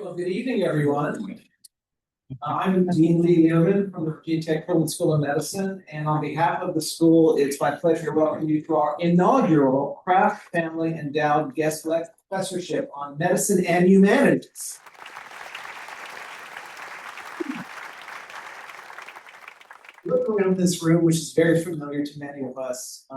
Well, good evening, everyone. I'm Dean Lee Newman from the Virginia Tech School of Medicine, and on behalf of the school, it's my pleasure to welcome you to our inaugural Kraft Family Endowed Guest Lectureship on Medicine and Humanities. Look around this room, which is very familiar to many of us.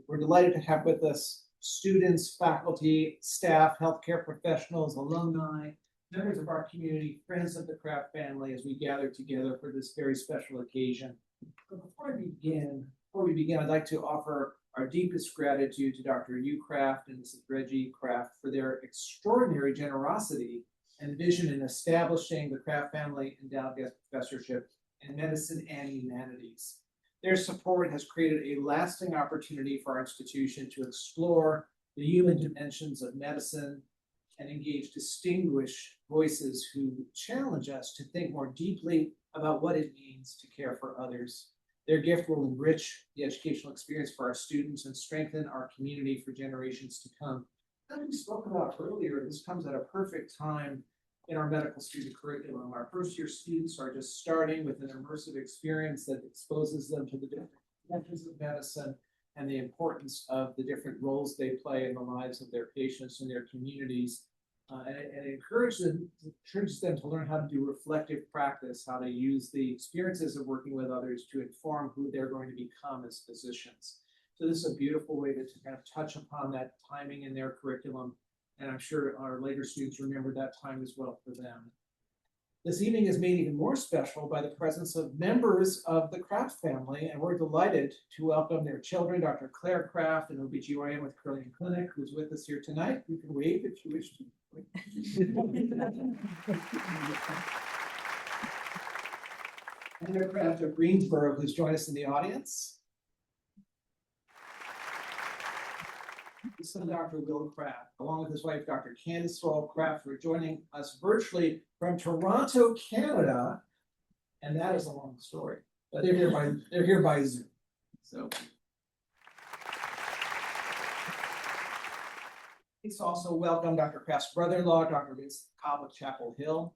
We're delighted to have with us students, faculty, staff, healthcare professionals, alumni, members of our community, friends of the Kraft family, as we gather together for this very special occasion. But before we begin, I'd like to offer our deepest gratitude to Dr. Hugh Kraft and Mrs. Reggie Kraft for their extraordinary generosity and vision in establishing the Kraft Family Endowed Guest Professorship in Medicine and Humanities. Their support has created a lasting opportunity for our institution to explore the human dimensions of medicine and engage distinguished voices who challenge us to think more deeply about what it means to care for others. Their gift will enrich the educational experience for our students and strengthen our community for generations to come. As we spoke about earlier, this comes at a perfect time in our medical student curriculum. Our first year students are just starting with an immersive experience that exposes them to the different dimensions of medicine and the importance of the different roles they play in the lives of their patients and their communities. And it encourages them to learn how to do reflective practice, how to use the experiences of working with others to inform who they're going to become as physicians. So this is a beautiful way to kind of touch upon that timing in their curriculum. And I'm sure our later students remember that time as well for them. This evening is made even more special by the presence of members of the Kraft family, and we're delighted to welcome their children, Dr. Claire Kraft, an OBGYN with Curling Clinic, who's with us here tonight. You can wave if you wish to. Anna Kraft of Greensboro, who's joined us in the audience. Son Dr. Will Kraft, along with his wife, Dr. Candace Kraft, who are joining us virtually from Toronto, Canada. And that is a long story, but they're here by Zoom. So please also welcome Dr. Kraft's brother-in-law, Dr. Vince Cobb of Chapel Hill.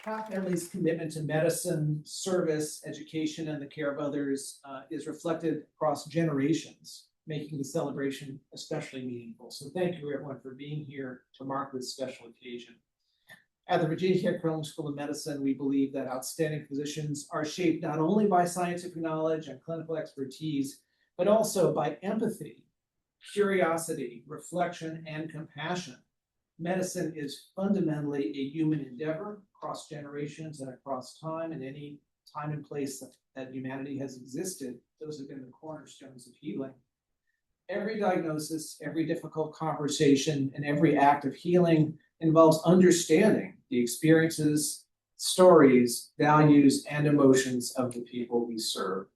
Kraft family's commitment to medicine, service, education, and the care of others is reflected across generations, making the celebration especially meaningful. So thank you everyone for being here to mark this special occasion. At the Virginia Tech School of Medicine, we believe that outstanding physicians are shaped not only by scientific knowledge and clinical expertise, but also by empathy, curiosity, reflection, and compassion. Medicine is fundamentally a human endeavor across generations and across time, and any time and place that humanity has existed, those have been the cornerstones of healing. Every diagnosis, every difficult conversation, and every act of healing involves understanding the experiences, stories, values, and emotions of the people we serve.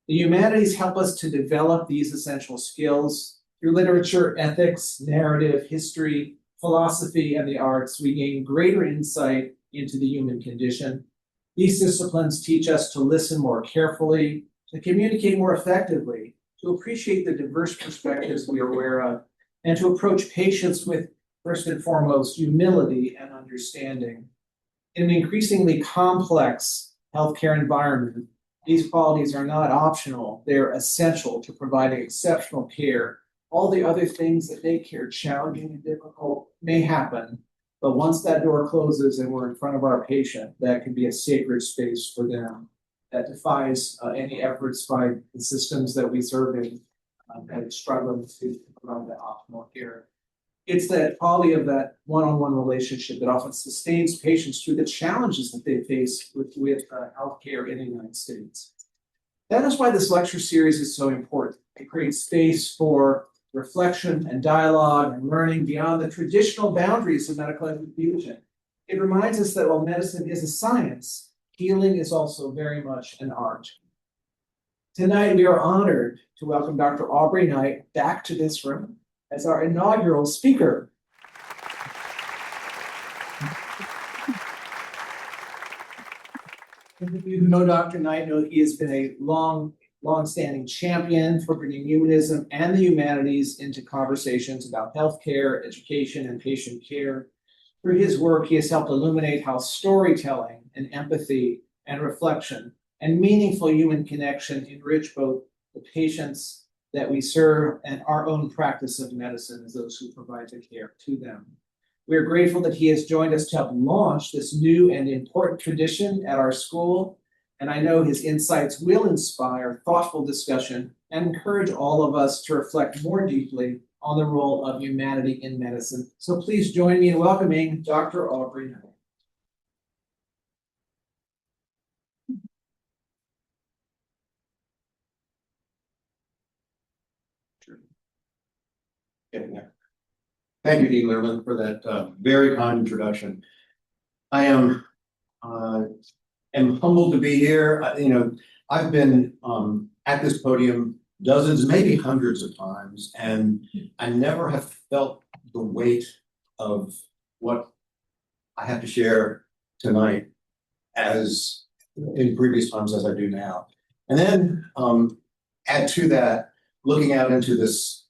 The humanities help us to develop these essential skills. Through literature, ethics, narrative, history, philosophy, and the arts, we gain greater insight into the human condition. These disciplines teach us to listen more carefully, to communicate more effectively, to appreciate the diverse perspectives we are aware of, and to approach patients with, first and foremost, humility and understanding. In an increasingly complex healthcare environment, these qualities are not optional, they're essential to providing exceptional care. All the other things that make care challenging and difficult may happen, but once that door closes and we're in front of our patient, that can be a sacred space for them that defies any efforts by the systems that we serve in that are struggling to provide that optimal care. It's that quality of that one-on-one relationship that often sustains patients through the challenges that they face with healthcare in the United States. That is why this lecture series is so important. It creates space for reflection and dialogue and learning beyond the traditional boundaries of medical education. It reminds us that while medicine is a science, healing is also very much an art. Tonight, we are honored to welcome Dr. Aubrey Knight back to this room as our inaugural speaker. Those of you who know Dr. Knight know he has been a long longstanding champion for bringing humanism and the humanities into conversations about healthcare, education, and patient care. Through his work, he has helped illuminate how storytelling and empathy and reflection and meaningful human connection enrich both the patients that we serve and our own practice of medicine as those who provide the care to them. We are grateful that he has joined us to help launch this new and important tradition at our school, and I know his insights will inspire thoughtful discussion and encourage all of us to reflect more deeply on the role of humanity in medicine. So please join me in welcoming Dr. Aubrey. Getting there. Thank you, Dean Lehrman, for that very kind introduction. I am humbled to be here. I've been at this podium dozens, maybe hundreds of times, and I never have felt the weight of what I have to share tonight as in previous times as I do now. And then add to that, looking out into this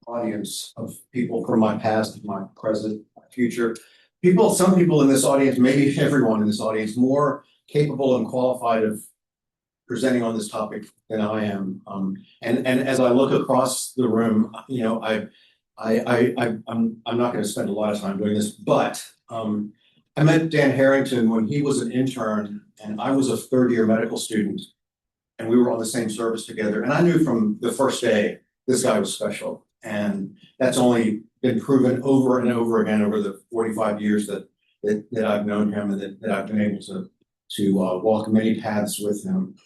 audience of people from my past, my present, my future. Some people in this audience, maybe everyone in this audience, more capable and qualified of presenting on this topic than I am. And as I look across the room, I'm not going to spend a lot of time doing this, but I met Dan Harrington when he was an intern and I was a third-year medical student, and we were on the same service together. And I knew from the first day this guy was special. And that's only been proven over and over again over the 45 years that I've known him and that I've been able to walk many paths with him.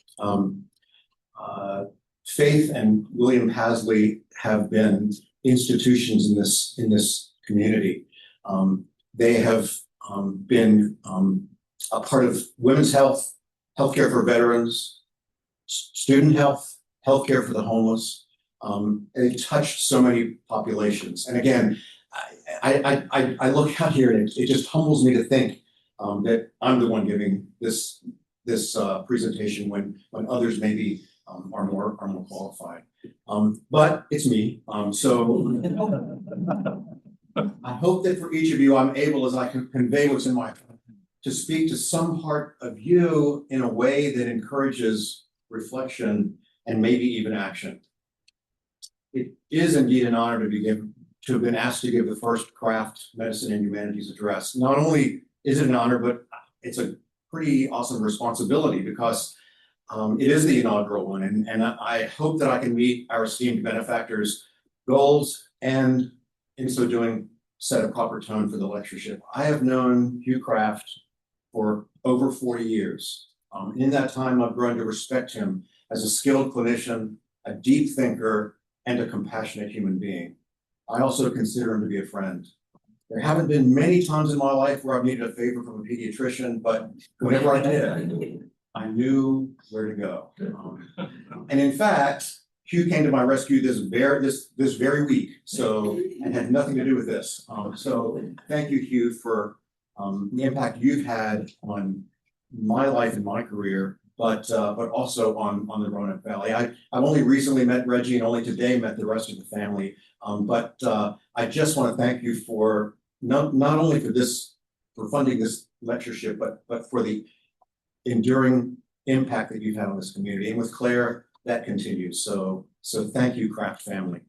Faith and William Pasley have been institutions in this community. They have been a part of women's health, healthcare for veterans, student health, healthcare for the homeless. They've touched so many populations. And again, I look out here and it just humbles me to think that I'm the one giving this presentation when others maybe are more qualified. But it's me. So I hope that for each of you, I'm able, as I can convey what's in my heart, to speak to some part of you in a way that encourages reflection and maybe even action. It is indeed an honor to have been asked to give the first Craft Medicine and Humanities address. Not only is it an honor, but it's a pretty awesome responsibility because it is the inaugural one. And I hope that I can meet our esteemed benefactors' goals and in so doing set a proper tone for the lectureship. I have known Hugh Craft for over 40 years. In that time, I've grown to respect him as a skilled clinician, a deep thinker, and a compassionate human being. I also consider him to be a friend. There haven't been many times in my life where I've needed a favor from a pediatrician, but whenever I did, I knew where to go. And in fact, Hugh came to my rescue this very week, so it had nothing to do with this. So thank you, Hugh, for the impact you've had on my life and my career, but also on the Roanoke Valley. I've only recently met Reggie and only today met the rest of the family. But I just want to thank you for not only for funding this lectureship, but for the enduring impact that you've had on this community. And with Claire, that continues. So thank you, Craft family.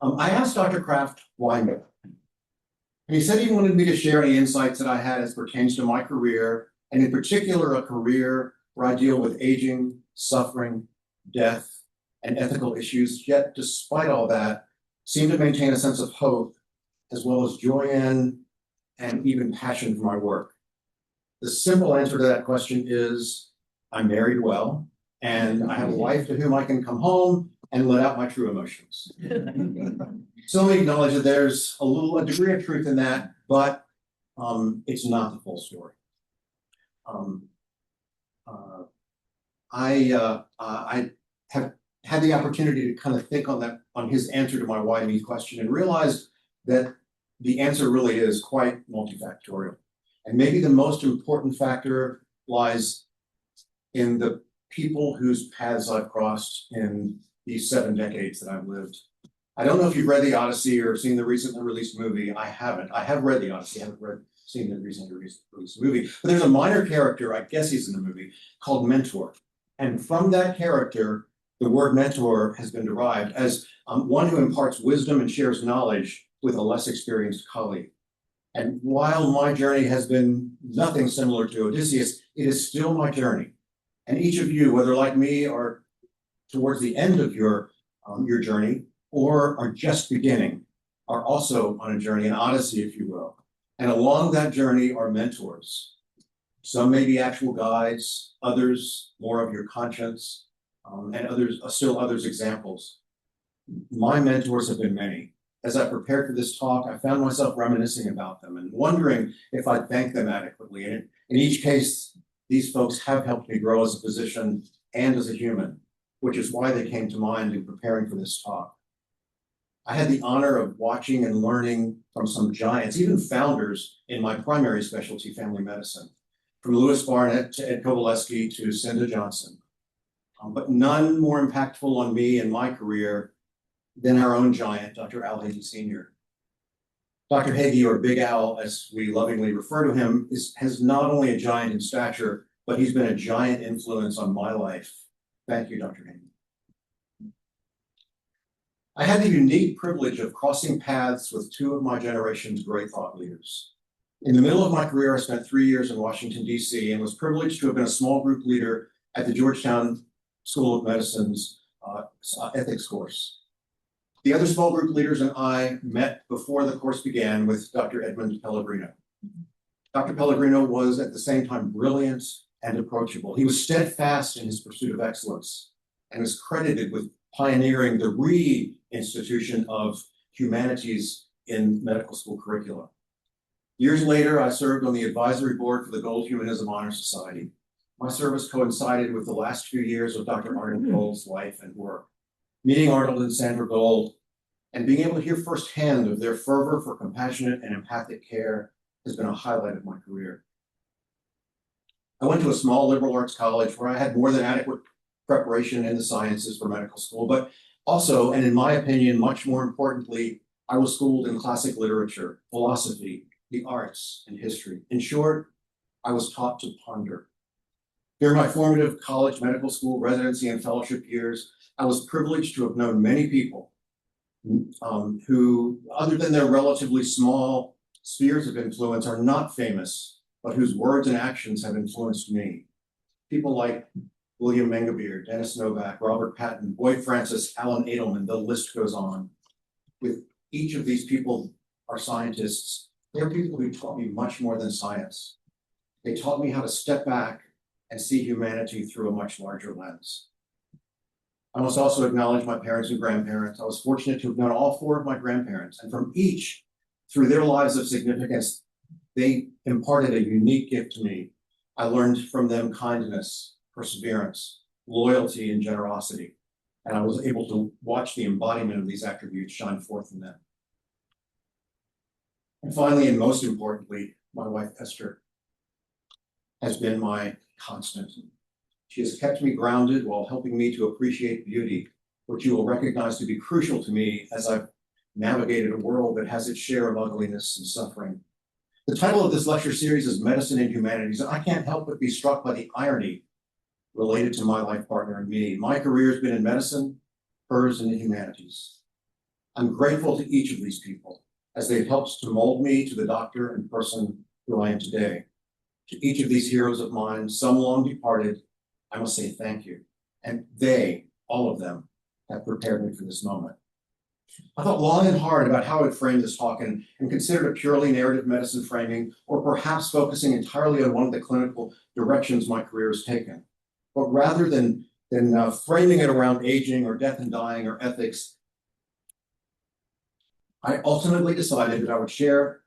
I asked Dr. Craft why me. And he said he wanted me to share any insights that I had as pertains to my career, and in particular, a career where I deal with aging, suffering, death, and ethical issues, yet despite all that, seem to maintain a sense of hope, as well as joy in and even passion for my work. The simple answer to that question is, I'm married well, and I have a wife to whom I can come home and let out my true emotions. So let me acknowledge that there's a degree of truth in that, but it's not the full story. I have had the opportunity to kind of think on his answer to my why me question and realized that the answer really is quite multifactorial. And maybe the most important factor lies in the people whose paths I've crossed in these 7 decades that I've lived. I don't know if you've read the Odyssey or seen the recently released movie. I haven't. I have read the Odyssey. I haven't seen the recently released movie. But there's a minor character, I guess he's in the movie, called Mentor. And from that character, the word mentor has been derived as one who imparts wisdom and shares knowledge with a less experienced colleague. And while my journey has been nothing similar to Odysseus, it is still my journey. And each of you, whether like me or towards the end of your journey, or are just beginning, are also on a journey, an odyssey, if you will. And along that journey are mentors. Some may be actual guides, others more of your conscience, and others examples. My mentors have been many. As I prepared for this talk, I found myself reminiscing about them and wondering if I'd thank them adequately. And in each case, these folks have helped me grow as a physician and as a human, which is why they came to mind in preparing for this talk. I had the honor of watching and learning from some giants, even founders in my primary specialty, family medicine, from Louis Barnett to Ed Kowaleski to Cinda Johnson. But none more impactful on me and my career than our own giant, Dr. Al Hagee Sr. Dr. Hagee, or Big Al, as we lovingly refer to him, has not only a giant in stature, but he's been a giant influence on my life. Thank you, Dr. Hagee. I had the unique privilege of crossing paths with 2 of my generation's great thought leaders. In the middle of my career, I spent 3 years in Washington, D.C., and was privileged to have been a small group leader at the Georgetown School of Medicine's ethics course. The other small group leaders and I met before the course began with Dr. Edmund Pellegrino. Dr. Pellegrino was at the same time brilliant and approachable. He was steadfast in his pursuit of excellence and is credited with pioneering the re-institution of humanities in medical school curricula. Years later, I served on the advisory board for the Gold Humanism Honor Society. My service coincided with the last few years of Dr. Arnold Gold's life and work. Meeting Arnold and Sandra Gold and being able to hear firsthand of their fervor for compassionate and empathic care has been a highlight of my career. I went to a small liberal arts college where I had more than adequate preparation in the sciences for medical school, but also, and in my opinion, much more importantly, I was schooled in classic literature, philosophy, the arts, and history. In short, I was taught to ponder. During my formative college, medical school, residency, and fellowship years, I was privileged to have known many people who, other than their relatively small spheres of influence, are not famous, but whose words and actions have influenced me. People like William Mengebeer, Dennis Novak, Robert Patton, Boyd Francis, Alan Edelman, the list goes on. With each of these people are scientists. They're people who taught me much more than science. They taught me how to step back and see humanity through a much larger lens. I must also acknowledge my parents and grandparents. I was fortunate to have known all 4 of my grandparents, and from each, through their lives of significance, they imparted a unique gift to me. I learned from them kindness, perseverance, loyalty, and generosity, and I was able to watch the embodiment of these attributes shine forth in them. And finally, and most importantly, my wife, Esther, has been my constant. She has kept me grounded while helping me to appreciate beauty, which you will recognize to be crucial to me as I've navigated a world that has its share of ugliness and suffering. The title of this lecture series is Medicine and Humanities, and I can't help but be struck by the irony related to my life partner and me. My career has been in medicine, hers in the humanities. I'm grateful to each of these people as they've helped to mold me to the doctor and person who I am today. To each of these heroes of mine, some long departed, I must say thank you. And they, all of them, have prepared me for this moment. I thought long and hard about how I'd frame this talk and considered a purely narrative medicine framing, or perhaps focusing entirely on one of the clinical directions my career has taken. But rather than framing it around aging or death and dying or ethics, I ultimately decided that I would share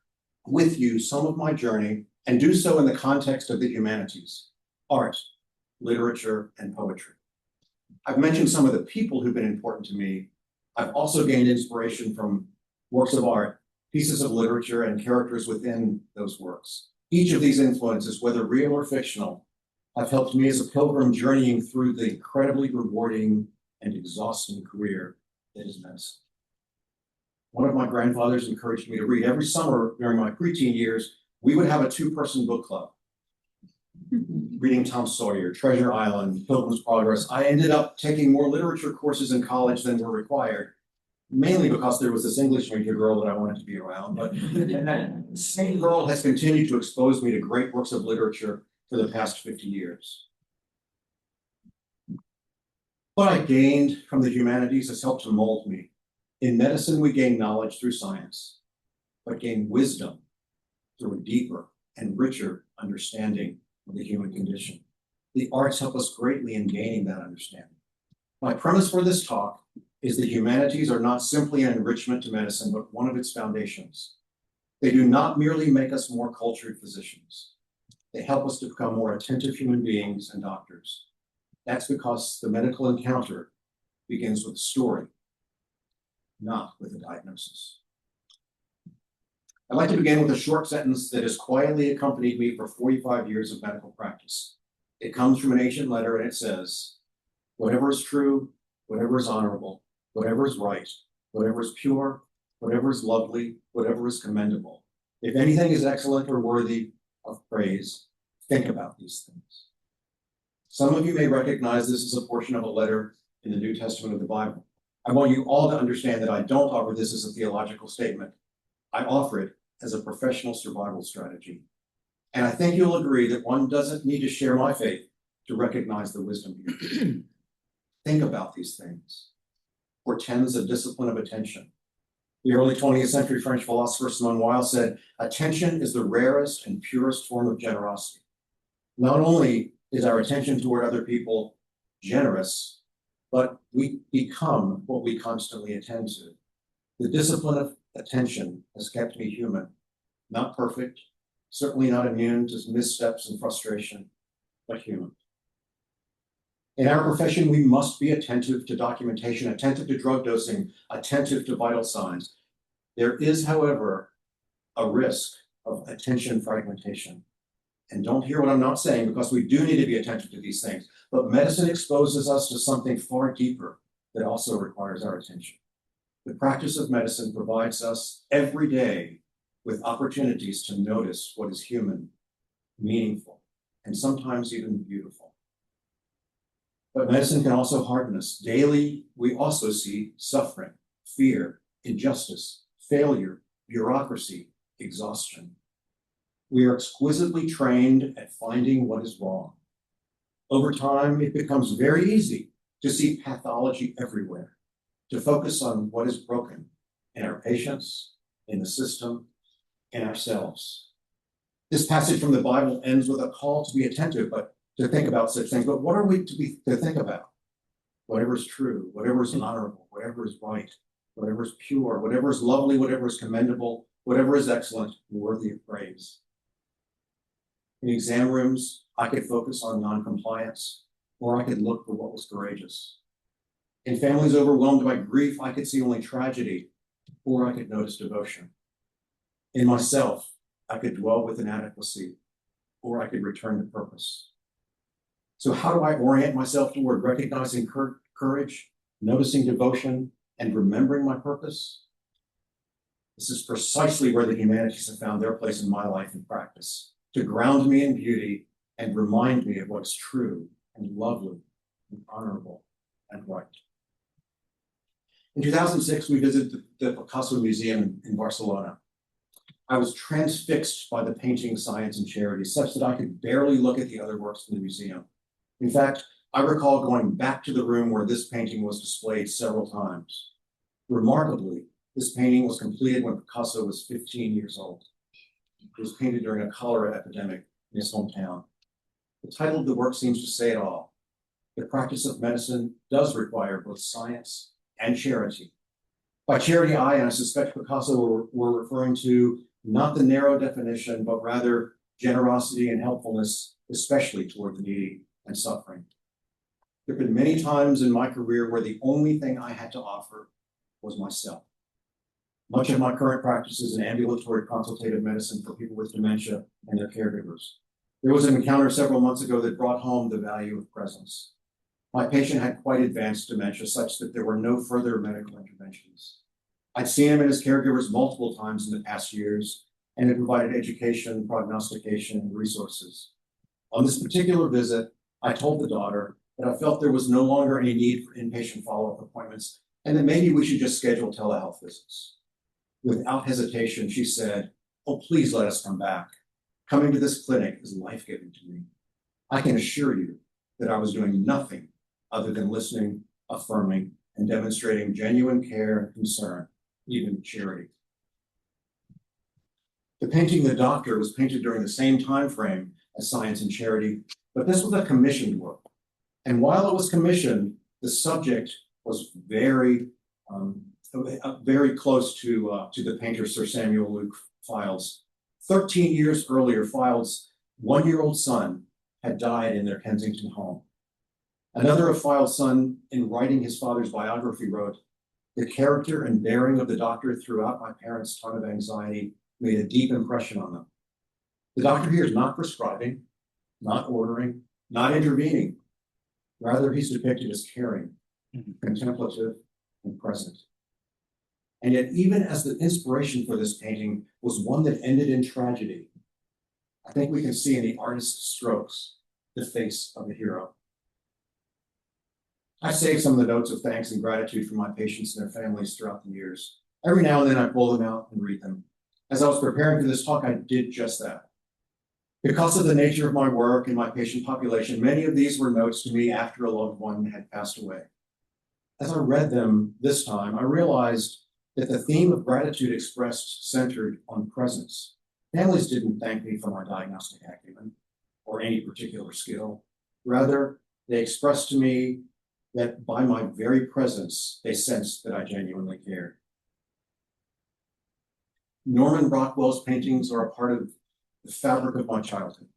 with you some of my journey and do so in the context of the humanities, art, literature, and poetry. I've mentioned some of the people who've been important to me. I've also gained inspiration from works of art, pieces of literature, and characters within those works. Each of these influences, whether real or fictional, have helped me as a pilgrim journeying through the incredibly rewarding and exhausting career that is medicine. One of my grandfathers encouraged me to read. Every summer during my preteen years, we would have a two-person book club, reading Tom Sawyer, Treasure Island, Pilgrim's Progress. I ended up taking more literature courses in college than were required, mainly because there was this English major girl that I wanted to be around. But and that same girl has continued to expose me to great works of literature for the past 50 years. What I gained from the humanities has helped to mold me. In medicine, we gain knowledge through science, but gain wisdom through a deeper and richer understanding of the human condition. The arts help us greatly in gaining that understanding. My premise for this talk is that humanities are not simply an enrichment to medicine, but one of its foundations. They do not merely make us more cultured physicians. They help us to become more attentive human beings and doctors. That's because the medical encounter begins with a story, not with a diagnosis. I'd like to begin with a short sentence that has quietly accompanied me for 45 years of medical practice. It comes from an ancient letter and it says, "Whatever is true, whatever is honorable, whatever is right, whatever is pure, whatever is lovely, whatever is commendable. If anything is excellent or worthy of praise, think about these things." Some of you may recognize this as a portion of a letter in the New Testament of the Bible. I want you all to understand that I don't offer this as a theological statement. I offer it as a professional survival strategy. And I think you'll agree that one doesn't need to share my faith to recognize the wisdom here. Think about these things. Portends a discipline of attention. The early 20th century French philosopher Simone Weil said, "Attention is the rarest and purest form of generosity." Not only is our attention toward other people generous, but we become what we constantly attend to. The discipline of attention has kept me human, not perfect, certainly not immune to missteps and frustration, but human. In our profession, we must be attentive to documentation, attentive to drug dosing, attentive to vital signs. There is, however, a risk of attention fragmentation. And don't hear what I'm not saying, because we do need to be attentive to these things. But medicine exposes us to something far deeper that also requires our attention. The practice of medicine provides us every day with opportunities to notice what is human, meaningful, and sometimes even beautiful. But medicine can also harden us. Daily, we also see suffering, fear, injustice, failure, bureaucracy, exhaustion. We are exquisitely trained at finding what is wrong. Over time, it becomes very easy to see pathology everywhere, to focus on what is broken in our patients, in the system, in ourselves. This passage from the Bible ends with a call to be attentive, but to think about such things. But what are we to think about? Whatever is true, whatever is honorable, whatever is right, whatever is pure, whatever is lovely, whatever is commendable, whatever is excellent and worthy of praise. In exam rooms, I could focus on noncompliance, or I could look for what was courageous. In families overwhelmed by grief, I could see only tragedy, or I could notice devotion. In myself, I could dwell with inadequacy, or I could return to purpose. So how do I orient myself toward recognizing courage, noticing devotion, and remembering my purpose? This is precisely where the humanities have found their place in my life and practice, to ground me in beauty and remind me of what's true and lovely and honorable and right. In 2006, we visited the Picasso Museum in Barcelona. I was transfixed by the painting, science, and charity, such that I could barely look at the other works in the museum. In fact, I recall going back to the room where this painting was displayed several times. Remarkably, this painting was completed when Picasso was 15 years old. It was painted during a cholera epidemic in his hometown. The title of the work seems to say it all. The practice of medicine does require both science and charity. By charity, and I suspect Picasso were referring to not the narrow definition, but rather generosity and helpfulness, especially toward the needy and suffering. There have been many times in my career where the only thing I had to offer was myself. Much of my current practice is in ambulatory consultative medicine for people with dementia and their caregivers. There was an encounter several months ago that brought home the value of presence. My patient had quite advanced dementia such that there were no further medical interventions. I'd seen him and his caregivers multiple times in the past years and had provided education, prognostication, and resources. On this particular visit, I told the daughter that I felt there was no longer any need for inpatient follow-up appointments and that maybe we should just schedule telehealth visits. Without hesitation, she said, "Oh, please let us come back. Coming to this clinic is life-giving to me. I can assure you that I was doing nothing other than listening, affirming, and demonstrating genuine care and concern, even charity." The painting The Doctor was painted during the same time frame as Science and Charity, but this was a commissioned work. And while it was commissioned, the subject was very close to the painter Sir Samuel Luke Fildes. 13 years earlier, Fildes' one-year-old son had died in their Kensington home. Another of Fildes' son, in writing his father's biography, wrote, "The character and bearing of the doctor throughout my parents' time of anxiety made a deep impression on them. The doctor here is not prescribing, not ordering, not intervening. Rather, he's depicted as caring, contemplative, and present." And yet, even as the inspiration for this painting was one that ended in tragedy, I think we can see in the artist's strokes the face of the hero. I saved some of the notes of thanks and gratitude from my patients and their families throughout the years. Every now and then I pull them out and read them. As I was preparing for this talk, I did just that. Because of the nature of my work and my patient population, many of these were notes to me after a loved one had passed away. As I read them this time, I realized that the theme of gratitude expressed centered on presence. Families didn't thank me for my diagnostic acumen or any particular skill. Rather, they expressed to me that by my very presence, they sensed that I genuinely cared. Norman Rockwell's paintings are a part of the fabric of my childhood.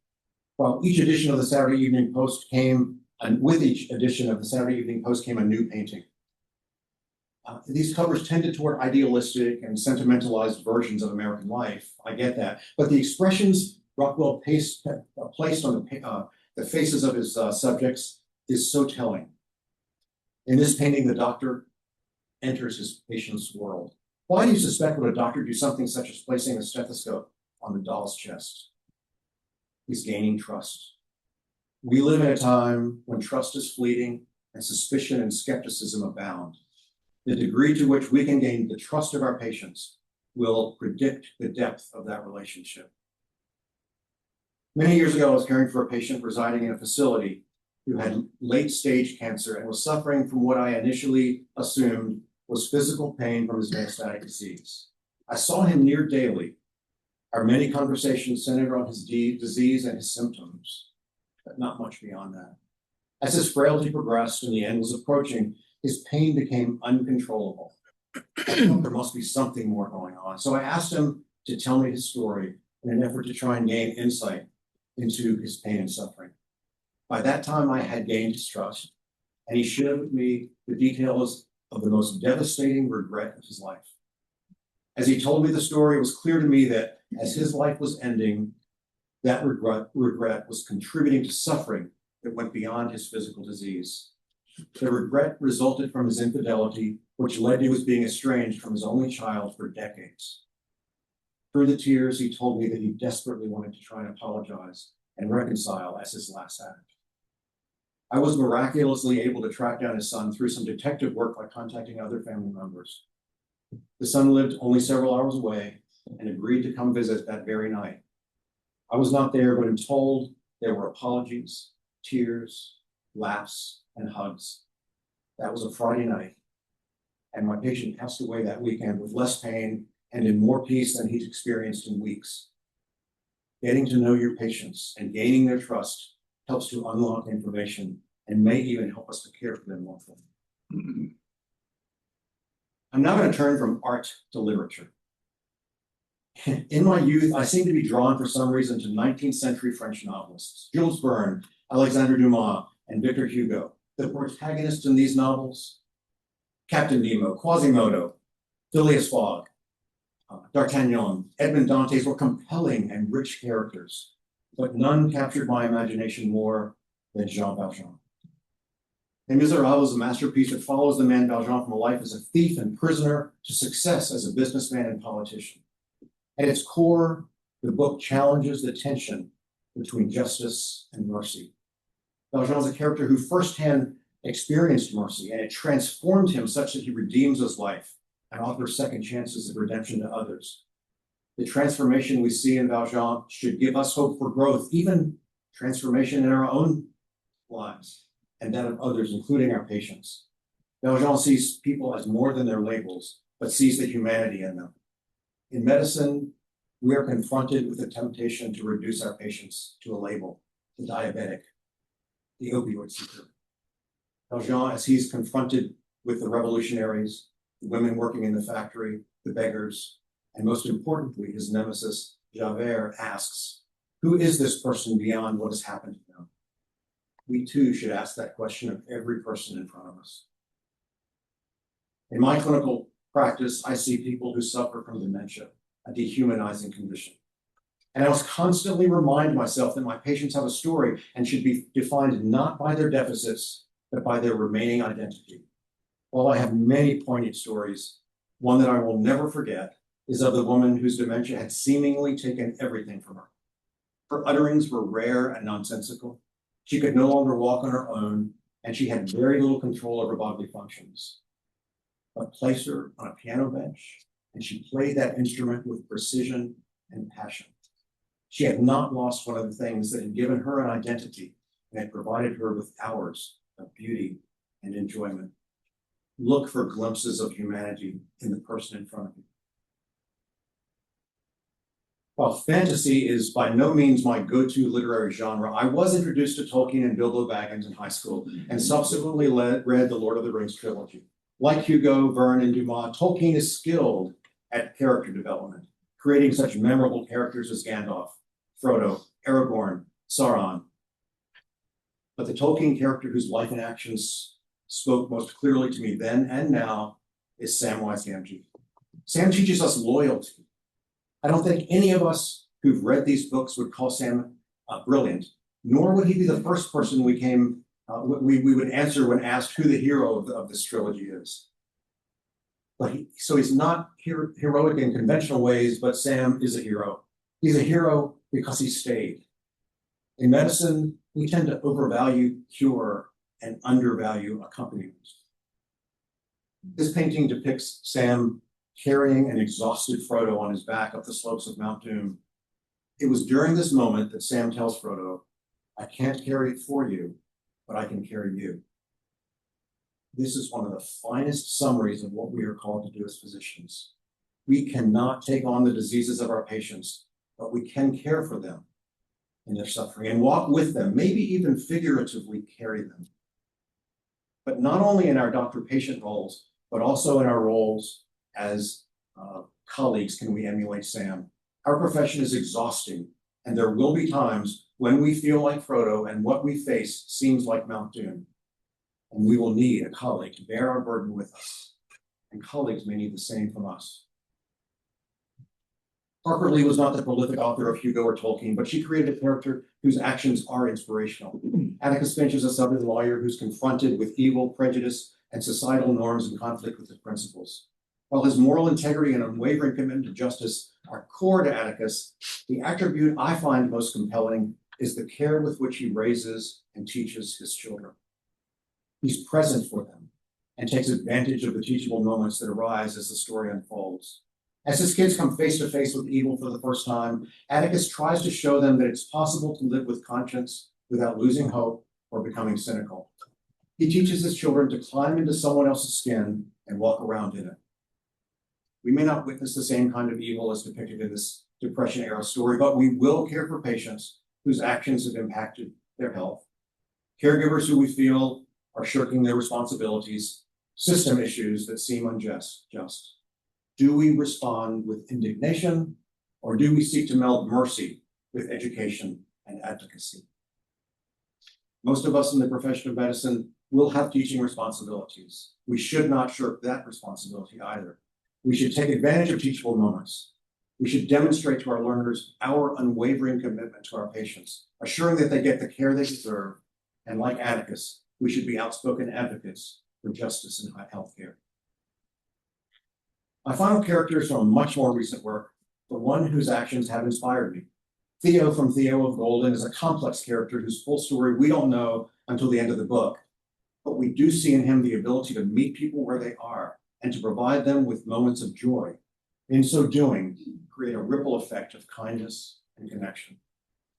While each edition of the Saturday Evening Post came, and with each edition of the Saturday Evening Post came a new painting. These covers tended toward idealistic and sentimentalized versions of American life. I get that. But the expressions Rockwell placed on the faces of his subjects is so telling. In this painting, the doctor enters his patient's world. Why do you suspect would a doctor do something such as placing a stethoscope on the doll's chest? He's gaining trust. We live in a time when trust is fleeting and suspicion and skepticism abound. The degree to which we can gain the trust of our patients will predict the depth of that relationship. Many years ago, I was caring for a patient residing in a facility who had late-stage cancer and was suffering from what I initially assumed was physical pain from his metastatic disease. I saw him near daily. Our many conversations centered on his disease and his symptoms, but not much beyond that. As his frailty progressed and the end was approaching, his pain became uncontrollable. I thought there must be something more going on. So I asked him to tell me his story in an effort to try and gain insight into his pain and suffering. By that time, I had gained his trust, and he shared with me the details of the most devastating regret of his life. As he told me the story, it was clear to me that as his life was ending, that regret was contributing to suffering that went beyond his physical disease. The regret resulted from his infidelity, which led to his being estranged from his only child for decades. Through the tears, he told me that he desperately wanted to try and apologize and reconcile as his last act. I was miraculously able to track down his son through some detective work by contacting other family members. The son lived only several hours away and agreed to come visit that very night. I was not there, but I'm told there were apologies, tears, laughs, and hugs. That was a Friday night, and my patient passed away that weekend with less pain and in more peace than he's experienced in weeks. Getting to know your patients and gaining their trust helps to unlock information and may even help us to care for them more fully. I'm now going to turn from art to literature. In my youth, I seemed to be drawn for some reason to 19th century French novelists, Jules Verne, Alexandre Dumas, and Victor Hugo. The protagonists in these novels, Captain Nemo, Quasimodo, Phileas Fogg, D'Artagnan, Edmond Dantes, were compelling and rich characters. but none captured my imagination more than Jean Valjean. Les Miserables is a masterpiece that follows the man Valjean from a life as a thief and prisoner to success as a businessman and politician. At its core, the book challenges the tension between justice and mercy. Valjean is a character who firsthand experienced mercy, and it transformed him such that he redeems his life and offers second chances of redemption to others. The transformation we see in Valjean should give us hope for growth, even transformation in our own lives and that of others, including our patients. Valjean sees people as more than their labels, but sees the humanity in them. In medicine, we are confronted with the temptation to reduce our patients to a label, the diabetic, the opioid seeker. Valjean, as he's confronted with the revolutionaries, the women working in the factory, the beggars, and most importantly, his nemesis, Javert, asks, who is this person beyond what has happened to them? We too should ask that question of every person in front of us. In my clinical practice, I see people who suffer from dementia, a dehumanizing condition. And I must constantly remind myself that my patients have a story and should be defined not by their deficits, but by their remaining identity. While I have many poignant stories, one that I will never forget is of the woman whose dementia had seemingly taken everything from her. Her utterings were rare and nonsensical. She could no longer walk on her own, and she had very little control over bodily functions. But place her on a piano bench, and she played that instrument with precision and passion. She had not lost one of the things that had given her an identity and had provided her with hours of beauty and enjoyment. Look for glimpses of humanity in the person in front of you. While fantasy is by no means my go-to literary genre, I was introduced to Tolkien and Bilbo Baggins in high school and subsequently read the Lord of the Rings trilogy. Like Hugo, Verne, and Dumas, Tolkien is skilled at character development, creating such memorable characters as Gandalf, Frodo, Aragorn, Sauron. But the Tolkien character whose life and actions spoke most clearly to me then and now is Samwise Gamgee. Sam teaches us loyalty. I don't think any of us who've read these books would call Sam brilliant, nor would he be the first person we would answer when asked who the hero of this trilogy is. But he's not heroic in conventional ways, but Sam is a hero. He's a hero because he stayed. In medicine, we tend to overvalue cure and undervalue accompaniment. This painting depicts Sam carrying an exhausted Frodo on his back up the slopes of Mount Doom. It was during this moment that Sam tells Frodo, I can't carry it for you, but I can carry you. This is one of the finest summaries of what we are called to do as physicians. We cannot take on the diseases of our patients, but we can care for them in their suffering and walk with them, maybe even figuratively carry them. But not only in our doctor-patient roles, but also in our roles as colleagues can we emulate Sam. Our profession is exhausting, and there will be times when we feel like Frodo and what we face seems like Mount Doom. And we will need a colleague to bear our burden with us, and colleagues may need the same from us. Harper Lee was not the prolific author of Hugo or Tolkien, but she created a character whose actions are inspirational. Atticus Finch is a Southern lawyer who's confronted with evil, prejudice, and societal norms in conflict with his principles. While his moral integrity and unwavering commitment to justice are core to Atticus, the attribute I find most compelling is the care with which he raises and teaches his children. He's present for them and takes advantage of the teachable moments that arise as the story unfolds. As his kids come face to face with evil for the first time, Atticus tries to show them that it's possible to live with conscience without losing hope or becoming cynical. He teaches his children to climb into someone else's skin and walk around in it. We may not witness the same kind of evil as depicted in this Depression-era story, but we will care for patients whose actions have impacted their health, caregivers who we feel are shirking their responsibilities, system issues that seem unjust. Do we respond with indignation, or do we seek to meld mercy with education and advocacy? Most of us in the profession of medicine will have teaching responsibilities. We should not shirk that responsibility either. We should take advantage of teachable moments. We should demonstrate to our learners our unwavering commitment to our patients, assuring that they get the care they deserve. And like Atticus, we should be outspoken advocates for justice in healthcare. My final character is from much more recent work, the one whose actions have inspired me. Theo from Theo of Golden is a complex character whose full story we don't know until the end of the book, but we do see in him the ability to meet people where they are and to provide them with moments of joy. In so doing, create a ripple effect of kindness and connection.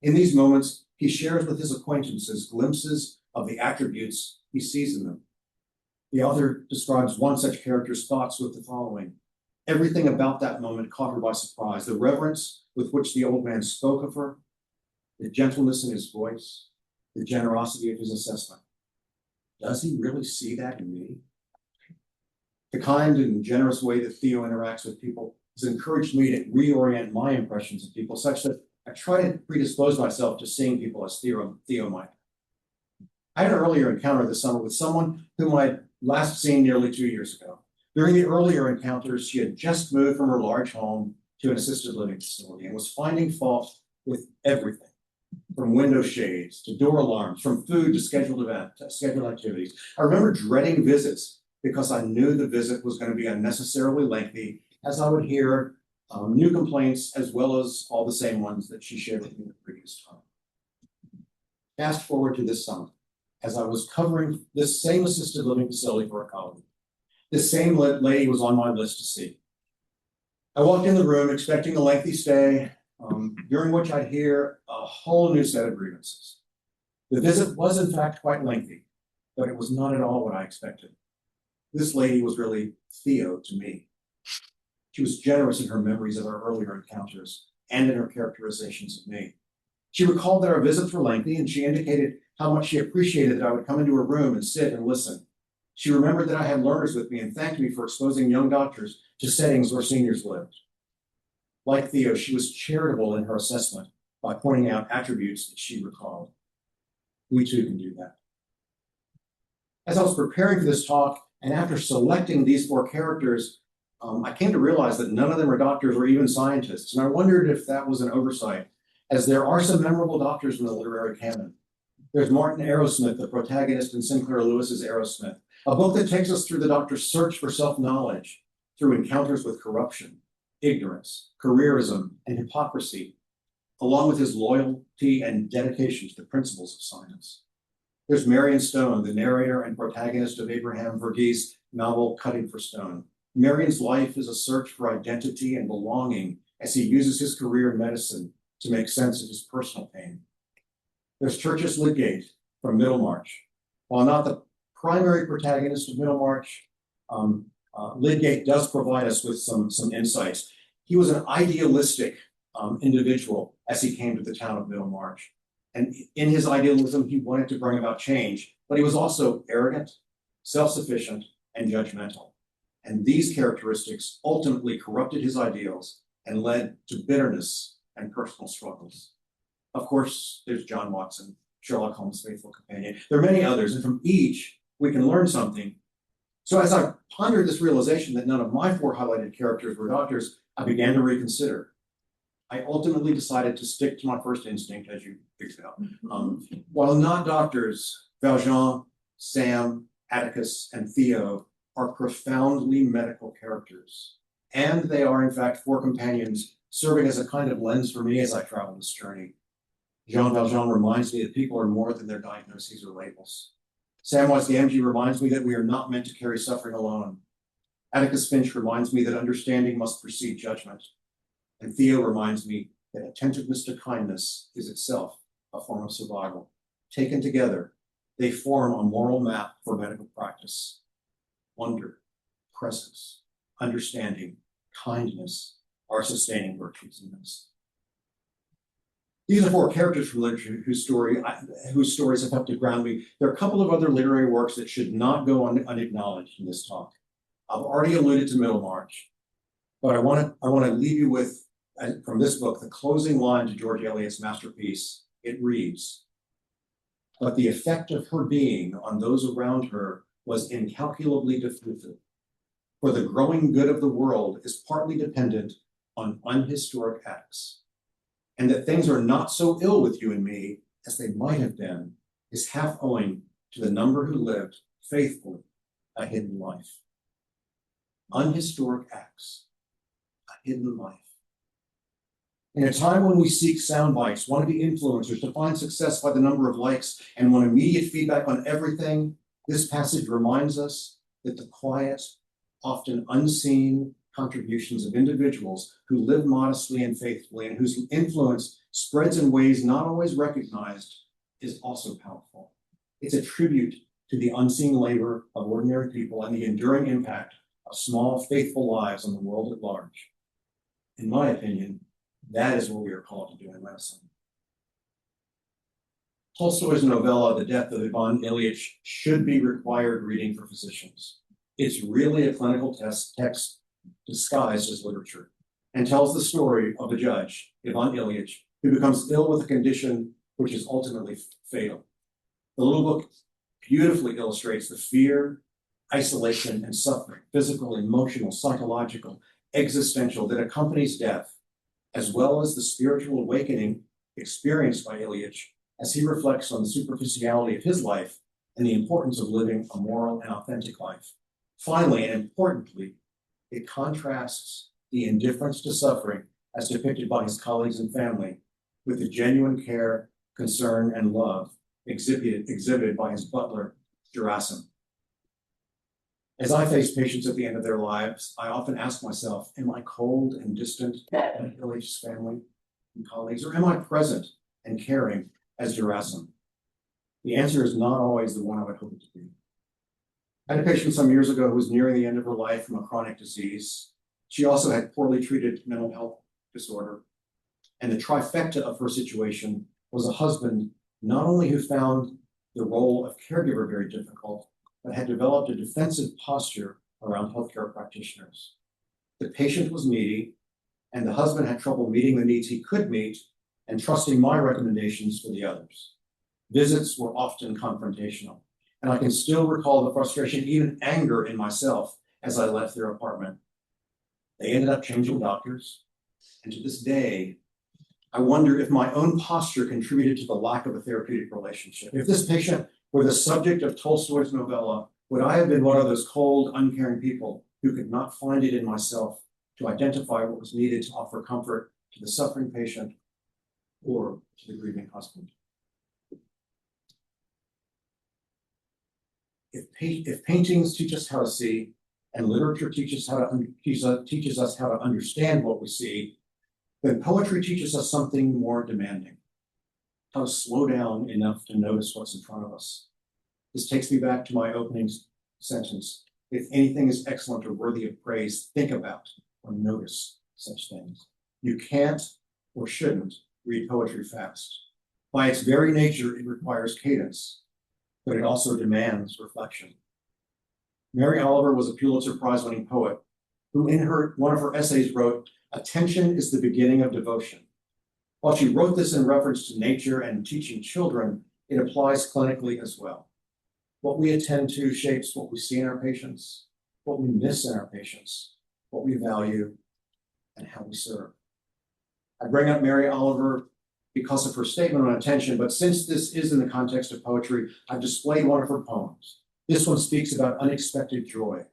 In these moments, he shares with his acquaintances glimpses of the attributes he sees in them. The author describes one such character's thoughts with the following: everything about that moment caught her by surprise. The reverence with which the old man spoke of her, the gentleness in his voice, the generosity of his assessment. Does he really see that in me? The kind and generous way that Theo interacts with people has encouraged me to reorient my impressions of people such that I try to predispose myself to seeing people as Theo might. I had an earlier encounter this summer with someone whom I'd last seen nearly 2 years ago. During the earlier encounters, she had just moved from her large home to an assisted living facility and was finding fault with everything, from window shades to door alarms, from food to scheduled activities. I remember dreading visits because I knew the visit was going to be unnecessarily lengthy, as I would hear new complaints as well as all the same ones that she shared with me the previous time. Fast forward to this summer, as I was covering this same assisted living facility for a colleague. This same lady was on my list to see. I walked in the room expecting a lengthy stay, during which I'd hear a whole new set of grievances. The visit was in fact quite lengthy, but it was not at all what I expected. This lady was really Theo to me. She was generous in her memories of our earlier encounters and in her characterizations of me. She recalled that our visits were lengthy, and she indicated how much she appreciated that I would come into her room and sit and listen. She remembered that I had learners with me and thanked me for exposing young doctors to settings where seniors lived. Like Theo, she was charitable in her assessment by pointing out attributes that she recalled. We too can do that. As I was preparing for this talk, and after selecting these 4 characters, I came to realize that none of them are doctors or even scientists, and I wondered if that was an oversight, as there are some memorable doctors in the literary canon. There's Martin Arrowsmith, the protagonist in Sinclair Lewis's Arrowsmith, a book that takes us through the doctor's search for self-knowledge, through encounters with corruption, ignorance, careerism, and hypocrisy, along with his loyalty and dedication to the principles of science. There's Marion Stone, the narrator and protagonist of Abraham Verghese' novel Cutting for Stone. Marion's life is a search for identity and belonging as he uses his career in medicine to make sense of his personal pain. There's Tertius Lydgate from Middlemarch. While not the primary protagonist of Middlemarch, Lydgate does provide us with some insights. He was an idealistic individual as he came to the town of Middlemarch. And in his idealism, he wanted to bring about change, but he was also arrogant, self-sufficient, and judgmental. And these characteristics ultimately corrupted his ideals and led to bitterness and personal struggles. Of course, there's John Watson, Sherlock Holmes' faithful companion. There are many others, and from each, we can learn something. So as I pondered this realization that none of my 4 highlighted characters were doctors, I began to reconsider. I ultimately decided to stick to my first instinct, as you figured out. While not doctors, Valjean, Sam, Atticus, and Theo are profoundly medical characters. And they are, in fact, 4 companions serving as a kind of lens for me as I travel this journey. Jean Valjean reminds me that people are more than their diagnoses or labels. Samwise Gamgee reminds me that we are not meant to carry suffering alone. Atticus Finch reminds me that understanding must precede judgment. And Theo reminds me that attentiveness to kindness is itself a form of survival. Taken together, they form a moral map for medical practice. Wonder, presence, understanding, kindness are sustaining virtues in this. These are 4 characters from literature whose stories have helped to ground me. There are a couple of other literary works that should not go unacknowledged in this talk. I've already alluded to Middlemarch, but I want to leave you with, from this book, the closing line to George Eliot's masterpiece. It reads, "But the effect of her being on those around her was incalculably diffusive, for the growing good of the world is partly dependent on unhistoric acts, and that things are not so ill with you and me as they might have been is half owing to the number who lived faithfully a hidden life. Unhistoric acts, a hidden life. In a time when we seek sound bites, want to be influencers, to find success by the number of likes, and want immediate feedback on everything, this passage reminds us that the quiet, often unseen contributions of individuals who live modestly and faithfully and whose influence spreads in ways not always recognized is also powerful. It's a tribute to the unseen labor of ordinary people and the enduring impact of small, faithful lives on the world at large. In my opinion, that is what we are called to do in medicine. Tolstoy's novella, The Death of Ivan Ilyich, should be required reading for physicians. It's really a clinical text disguised as literature, and tells the story of a judge, Ivan Ilyich, who becomes ill with a condition which is ultimately fatal. The little book beautifully illustrates the fear, isolation, and suffering, physical, emotional, psychological, existential, that accompanies death, as well as the spiritual awakening experienced by Ilyich as he reflects on the superficiality of his life and the importance of living a moral and authentic life. Finally, and importantly, it contrasts the indifference to suffering as depicted by his colleagues and family with the genuine care, concern, and love exhibited by his butler, Gerasim. As I face patients at the end of their lives, I often ask myself, am I cold and distant like Ilyic's family and colleagues, or am I present and caring as Gerasim? The answer is not always the one I would hope it to be. I had a patient some years ago who was nearing the end of her life from a chronic disease. She also had poorly treated mental health disorder. And the trifecta of her situation was a husband not only who found the role of caregiver very difficult, but had developed a defensive posture around healthcare practitioners. The patient was needy, and the husband had trouble meeting the needs he could meet and trusting my recommendations for the others. Visits were often confrontational, and I can still recall the frustration, even anger in myself as I left their apartment. They ended up changing doctors, and to this day, I wonder if my own posture contributed to the lack of a therapeutic relationship. If this patient were the subject of Tolstoy's novella, would I have been one of those cold, uncaring people who could not find it in myself to identify what was needed to offer comfort to the suffering patient or to the grieving husband? If paintings teach us how to see, and literature teaches us how to understand what we see, then poetry teaches us something more demanding: how to slow down enough to notice what's in front of us. This takes me back to my opening sentence. If anything is excellent or worthy of praise, think about or notice such things. You can't or shouldn't read poetry fast. By its very nature, it requires cadence, but it also demands reflection. Mary Oliver was a Pulitzer Prize-winning poet who in one of her essays wrote, "Attention is the beginning of devotion." While she wrote this in reference to nature and teaching children, it applies clinically as well. What we attend to shapes what we see in our patients, what we miss in our patients, what we value, and how we serve. I bring up Mary Oliver because of her statement on attention, but since this is in the context of poetry, I've displayed one of her poems. This one speaks about unexpected joy.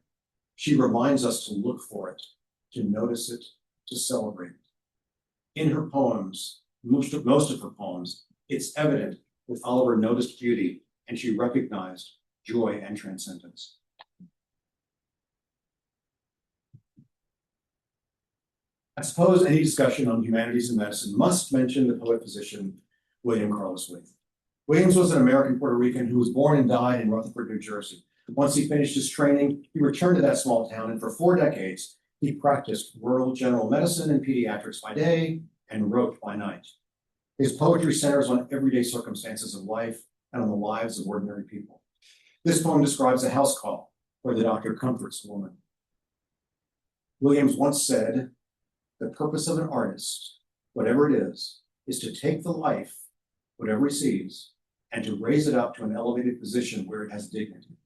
She reminds us to look for it, to notice it, to celebrate it. In her poems, most of her poems, it's evident that Oliver noticed beauty and she recognized joy and transcendence. I suppose any discussion on humanities and medicine must mention the poet-physician William Carlos Williams. Williams was an American Puerto Rican who was born and died in Rutherford, New Jersey. Once he finished his training, he returned to that small town, and for 4 decades, he practiced rural general medicine and pediatrics by day and wrote by night. His poetry centers on everyday circumstances of life and on the lives of ordinary people. This poem describes a house call where the doctor comforts a woman. Williams once said, "The purpose of an artist, whatever it is to take the life, whatever he sees, and to raise it up to an elevated position where it has dignity."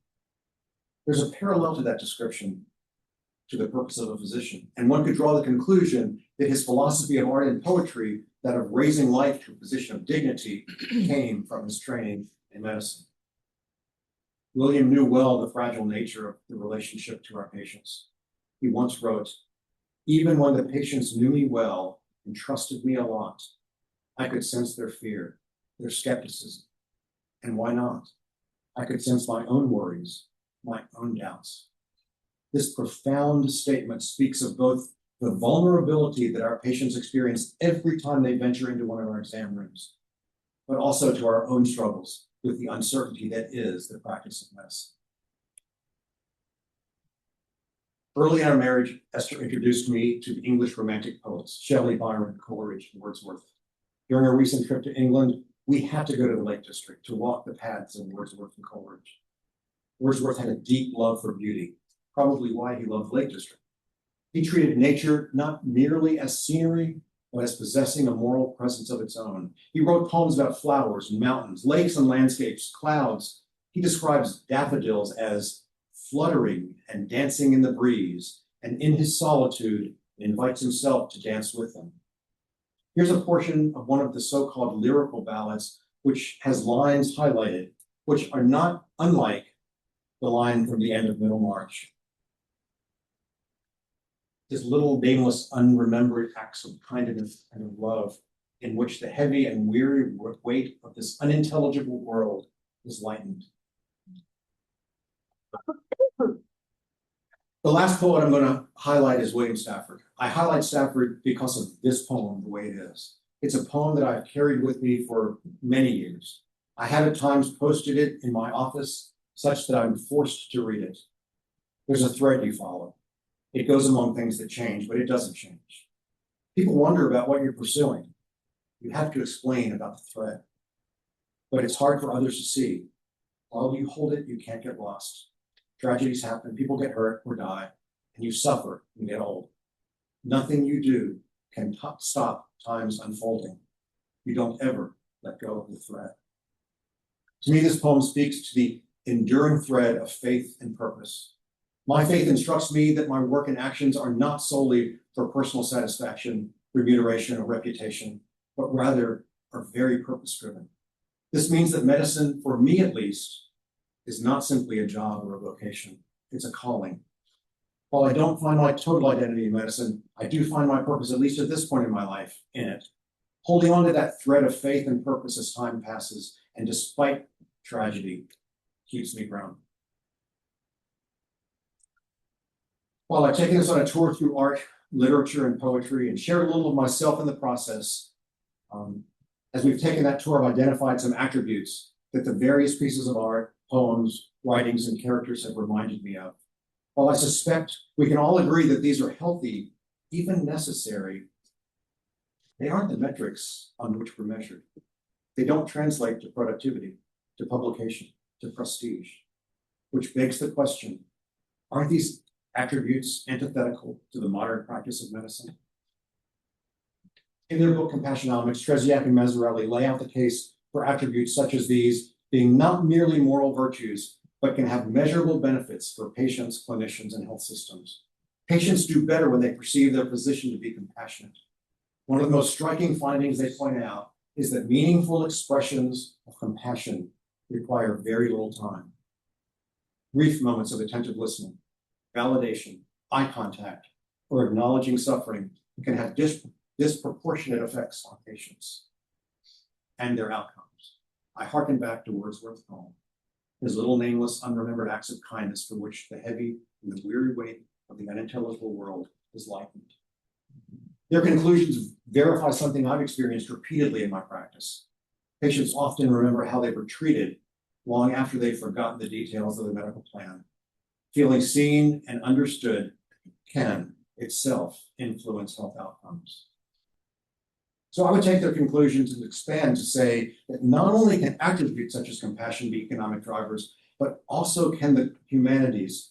There's a parallel to that description to the purpose of a physician, and one could draw the conclusion that his philosophy of art and poetry, that of raising life to a position of dignity, came from his training in medicine. William knew well the fragile nature of the relationship to our patients. He once wrote, "Even when the patients knew me well and trusted me a lot, I could sense their fear, their skepticism. And why not? I could sense my own worries, my own doubts." This profound statement speaks of both the vulnerability that our patients experience every time they venture into one of our exam rooms, but also to our own struggles with the uncertainty that is the practice of medicine. Early in our marriage, Esther introduced me to the English Romantic poets, Shelley, Byron, Coleridge, and Wordsworth. During a recent trip to England, we had to go to the Lake District to walk the paths of Wordsworth and Coleridge. Wordsworth had a deep love for beauty, probably why he loved the Lake District. He treated nature not merely as scenery, but as possessing a moral presence of its own. He wrote poems about flowers and mountains, lakes and landscapes, clouds. He describes daffodils as fluttering and dancing in the breeze, and in his solitude invites himself to dance with them. Here's a portion of one of the so-called lyrical ballads, which has lines highlighted, which are not unlike the line from the end of Middlemarch. His little nameless, unremembered acts of kindness and of love, in which the heavy and weary weight of this unintelligible world is lightened. The last poet I'm going to highlight is William Stafford. I highlight Stafford because of this poem, the way it is. It's a poem that I've carried with me for many years. I have at times posted it in my office such that I'm forced to read it. There's a thread you follow. It goes among things that change, but it doesn't change. People wonder about what you're pursuing. You have to explain about the thread. But it's hard for others to see. While you hold it, you can't get lost. Tragedies happen, people get hurt or die, and you suffer and get old. Nothing you do can stop time's unfolding. You don't ever let go of the thread. To me, this poem speaks to the enduring thread of faith and purpose. My faith instructs me that my work and actions are not solely for personal satisfaction, remuneration, or reputation, but rather are very purpose-driven. This means that medicine, for me at least, is not simply a job or a vocation. It's a calling. While I don't find my total identity in medicine, I do find my purpose, at least at this point in my life, in it. Holding on to that thread of faith and purpose as time passes, and despite tragedy, keeps me grounded. While I've taken us on a tour through art, literature, and poetry, and shared a little of myself in the process, as we've taken that tour, I've identified some attributes that the various pieces of art, poems, writings, and characters have reminded me of. While I suspect we can all agree that these are healthy, even necessary, they aren't the metrics on which we're measured. They don't translate to productivity, to publication, to prestige, which begs the question, aren't these attributes antithetical to the modern practice of medicine? In their book, Compassionomics, Treziak and Mazzarelli lay out the case for attributes such as these being not merely moral virtues, but can have measurable benefits for patients, clinicians, and health systems. Patients do better when they perceive their physician to be compassionate. One of the most striking findings they point out is that meaningful expressions of compassion require very little time. Brief moments of attentive listening, validation, eye contact, or acknowledging suffering can have disproportionate effects on patients and their outcomes. I hearken back to Wordsworth's poem, his little nameless, unremembered acts of kindness for which the heavy and the weary weight of the unintelligible world is lightened. Their conclusions verify something I've experienced repeatedly in my practice. Patients often remember how they were treated long after they've forgotten the details of the medical plan. Feeling seen and understood can itself influence health outcomes. So I would take their conclusions and expand to say that not only can attributes such as compassion be economic drivers, but also can the humanities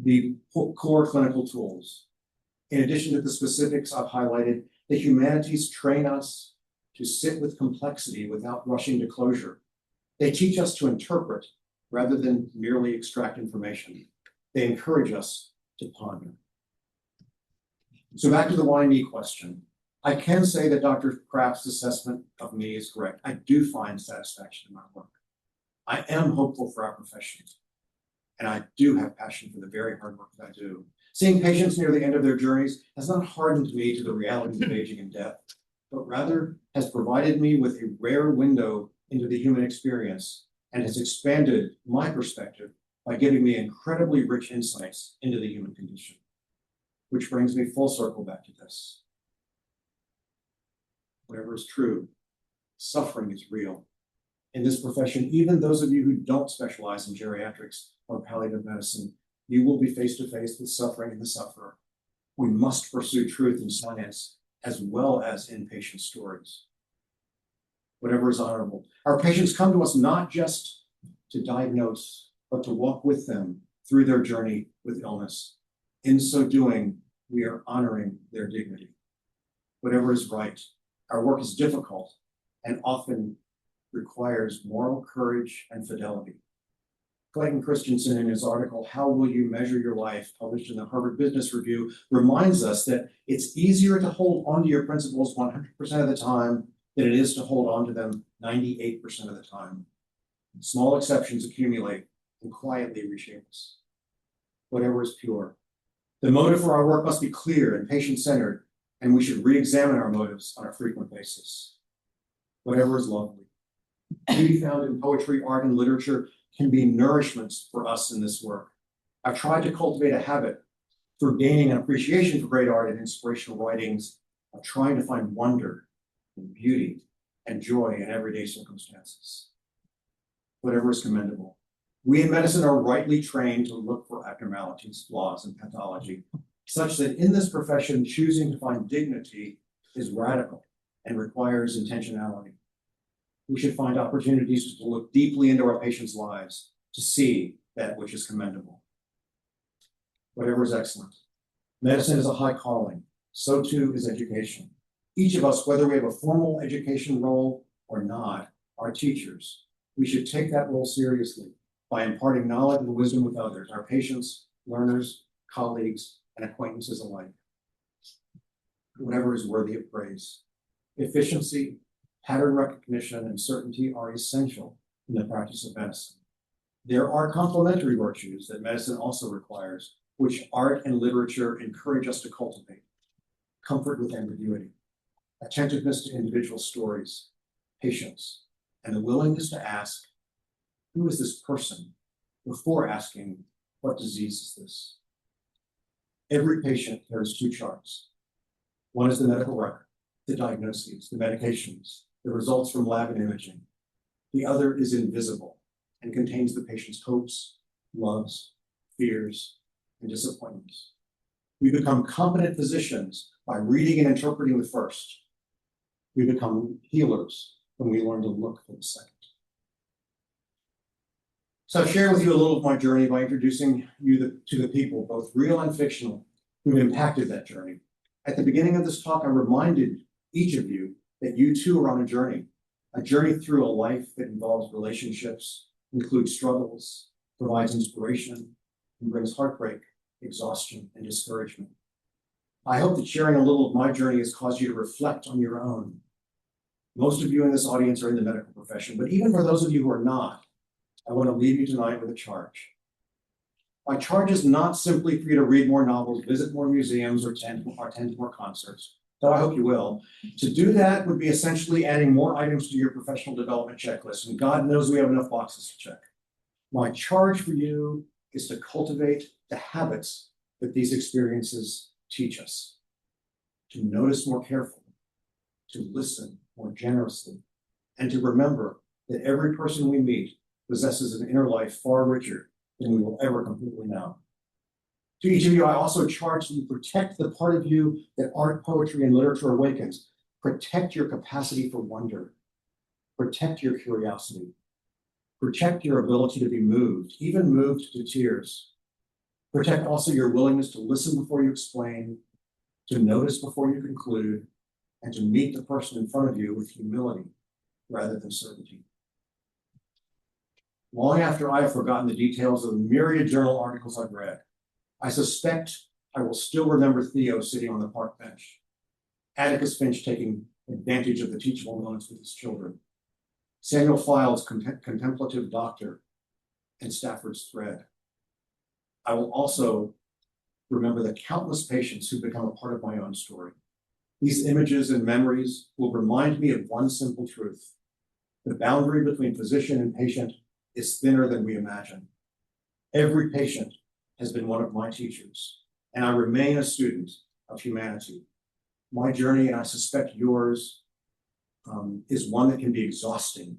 be core clinical tools. In addition to the specifics I've highlighted, the humanities train us to sit with complexity without rushing to closure. They teach us to interpret rather than merely extract information. They encourage us to ponder. So back to the why me question. I can say that Dr. Kraft's assessment of me is correct. I do find satisfaction in my work. I am hopeful for our profession. And I do have passion for the very hard work that I do. Seeing patients near the end of their journeys has not hardened me to the realities of aging and death, but rather has provided me with a rare window into the human experience and has expanded my perspective by giving me incredibly rich insights into the human condition. Which brings me full circle back to this. Whatever is true, suffering is real. In this profession, even those of you who don't specialize in geriatrics or palliative medicine, you will be face to face with suffering and the sufferer. We must pursue truth in science as well as in patient stories. Whatever is honorable. Our patients come to us not just to diagnose, but to walk with them through their journey with illness. In so doing, we are honoring their dignity. Whatever is right. Our work is difficult and often requires moral courage and fidelity. Clayton Christensen, in his article, How Will You Measure Your Life, published in the Harvard Business Review, reminds us that it's easier to hold onto your principles 100% of the time than it is to hold on to them 98% of the time. Small exceptions accumulate and quietly reshape us. Whatever is pure. The motive for our work must be clear and patient-centered, and we should re-examine our motives on a frequent basis. Whatever is lovely. Beauty found in poetry, art, and literature can be nourishments for us in this work. I've tried to cultivate a habit through gaining an appreciation for great art and inspirational writings of trying to find wonder and beauty and joy in everyday circumstances. Whatever is commendable. We in medicine are rightly trained to look for abnormalities, flaws, and pathology, such that in this profession, choosing to find dignity is radical and requires intentionality. We should find opportunities to look deeply into our patients' lives to see that which is commendable. Whatever is excellent. Medicine is a high calling. So too is education. Each of us, whether we have a formal education role or not, are teachers. We should take that role seriously by imparting knowledge and wisdom with others, our patients, learners, colleagues, and acquaintances alike. Whatever is worthy of praise. Efficiency, pattern recognition, and certainty are essential in the practice of medicine. There are complementary virtues that medicine also requires, which art and literature encourage us to cultivate. Comfort with ambiguity, attentiveness to individual stories, patience, and the willingness to ask, who is this person, before asking, what disease is this? Every patient carries two charts. One is the medical record, the diagnoses, the medications, the results from lab and imaging. The other is invisible and contains the patient's hopes, loves, fears, and disappointments. We become competent physicians by reading and interpreting the first. We become healers when we learn to look for the second. So I've shared with you a little of my journey by introducing you to the people, both real and fictional, who've impacted that journey. At the beginning of this talk, I reminded each of you that you too are on a journey through a life that involves relationships, includes struggles, provides inspiration, and brings heartbreak, exhaustion, and discouragement. I hope that sharing a little of my journey has caused you to reflect on your own. Most of you in this audience are in the medical profession, but even for those of you who are not, I want to leave you tonight with a charge. My charge is not simply for you to read more novels, visit more museums, or attend more concerts, though I hope you will. To do that would be essentially adding more items to your professional development checklist, and God knows we have enough boxes to check. My charge for you is to cultivate the habits that these experiences teach us, to notice more carefully, to listen more generously, and to remember that every person we meet possesses an inner life far richer than we will ever completely know. To each of you, I also charge that you protect the part of you that art, poetry, and literature awakens. Protect your capacity for wonder. Protect your curiosity. Protect your ability to be moved, even moved to tears. Protect also your willingness to listen before you explain, to notice before you conclude, and to meet the person in front of you with humility rather than certainty. Long after I have forgotten the details of the myriad journal articles I've read, I suspect I will still remember Theo sitting on the park bench, Atticus Finch taking advantage of the teachable moments with his children, Samuel Files' contemplative doctor, and Stafford's thread. I will also remember the countless patients who become a part of my own story. These images and memories will remind me of one simple truth. The boundary between physician and patient is thinner than we imagine. Every patient has been one of my teachers, and I remain a student of humanity. My journey, and I suspect yours, is one that can be exhausting,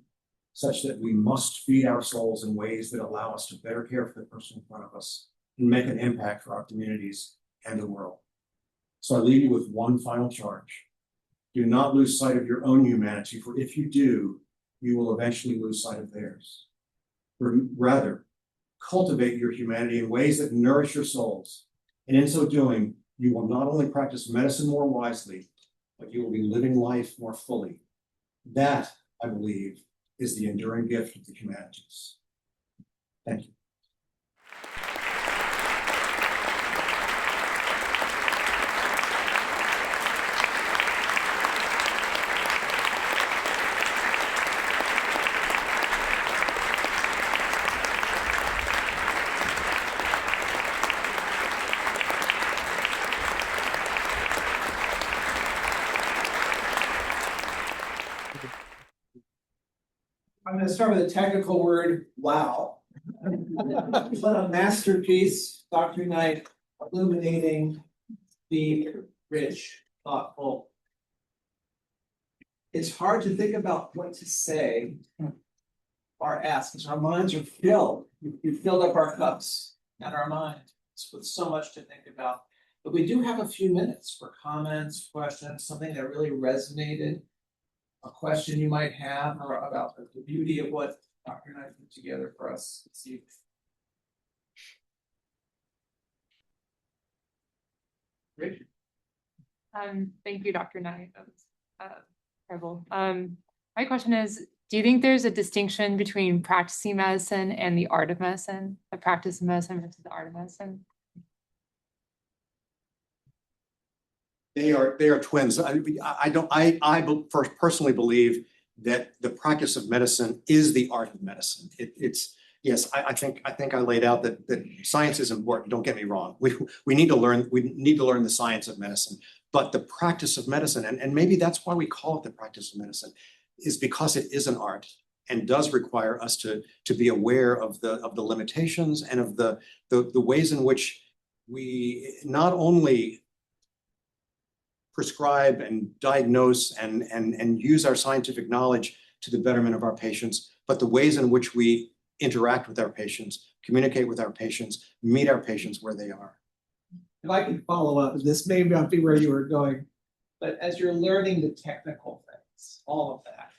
such that we must feed our souls in ways that allow us to better care for the person in front of us and make an impact for our communities and the world. So I leave you with one final charge. Do not lose sight of your own humanity, for if you do, you will eventually lose sight of theirs. Rather, cultivate your humanity in ways that nourish your souls. And in so doing, you will not only practice medicine more wisely, but you will be living life more fully. That, I believe, is the enduring gift of the humanities. Thank you. I'm going to start with a technical word, wow. What a masterpiece, Dr. Knight, illuminating, deep, rich, thoughtful. It's hard to think about what to say or ask, because our minds are filled. We've filled up our cups and our minds with so much to think about. But we do have a few minutes for comments, questions, something that really resonated, a question you might have or about the beauty of what Dr. Knight put together for us this evening. Richard. Thank you, Dr. Knight. That was incredible. My question is, do you think there's a distinction between practicing medicine and the art of medicine, the practice of medicine versus the art of medicine? They are twins. I personally believe that the practice of medicine is the art of medicine. Yes, I think I laid out that science is important. Don't get me wrong. We need to learn the science of medicine, but the practice of medicine, and maybe that's why we call it the practice of medicine, is because it is an art and does require us to be aware of the limitations and of the ways in which we not only prescribe and diagnose and use our scientific knowledge to the betterment of our patients, but the ways in which we interact with our patients, communicate with our patients, meet our patients where they are. If I can follow up, this may not be where you were going, but as you're learning the technical things, all of that,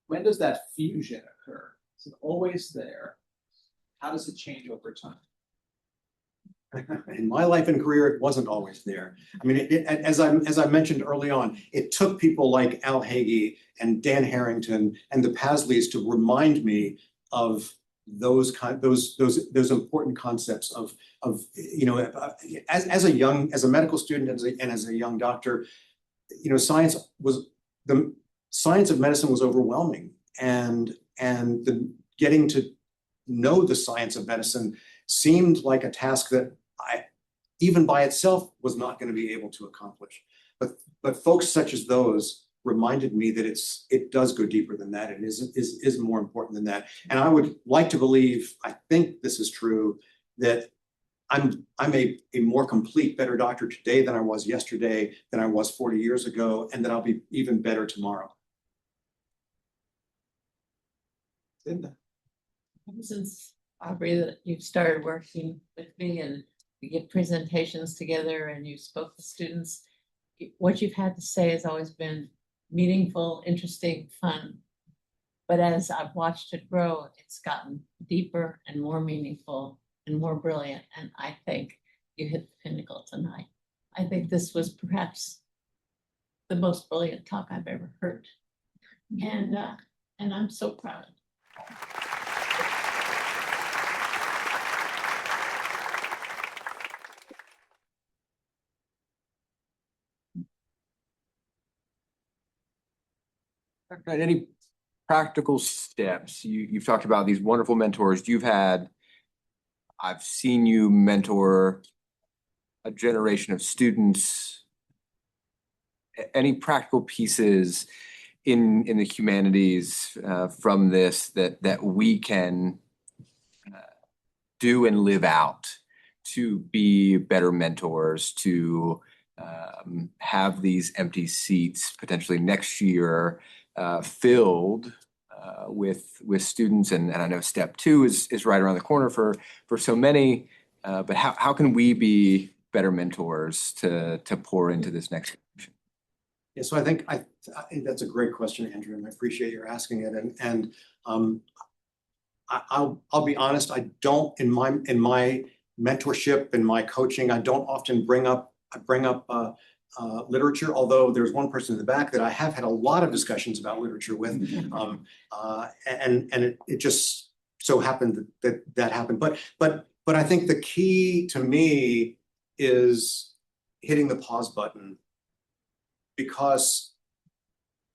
when does that fusion occur? Is it always there? How does it change over time? In my life and career, it wasn't always there. I mean, as I mentioned early on, it took people like Al Hagee and Dan Harrington and the Pasleys to remind me of those important concepts of as a medical student and as a young doctor, the science of medicine was overwhelming, and getting to know the science of medicine seemed like a task that I, even by itself, was not going to be able to accomplish. But folks such as those reminded me that it does go deeper than that and is more important than that. And I would like to believe, I think this is true, that I'm a more complete, better doctor today than I was yesterday, than I was 40 years ago, and that I'll be even better tomorrow. Linda. Since Aubrey, that you've started working with me and we give presentations together and you spoke to students, what you've had to say has always been meaningful, interesting, fun. But as I've watched it grow, it's gotten deeper and more meaningful and more brilliant. And I think you hit the pinnacle tonight. I think this was perhaps the most brilliant talk I've ever heard. And I'm so proud. And any practical steps? You've talked about these wonderful mentors you've had. I've seen you mentor a generation of students. Any practical pieces in the humanities from this that we can do and live out to be better mentors, to have these empty seats potentially next year filled with students, and I know step 2 is right around the corner for so many, but how can we be better mentors to pour into this next generation? Yeah, so I think that's a great question, Andrew, and I appreciate your asking it. And I'll be honest, I don't in my mentorship and my coaching, I don't often bring up literature, although there's one person in the back that I have had a lot of discussions about literature with, and it just so happened that happened. But I think the key to me is hitting the pause button, because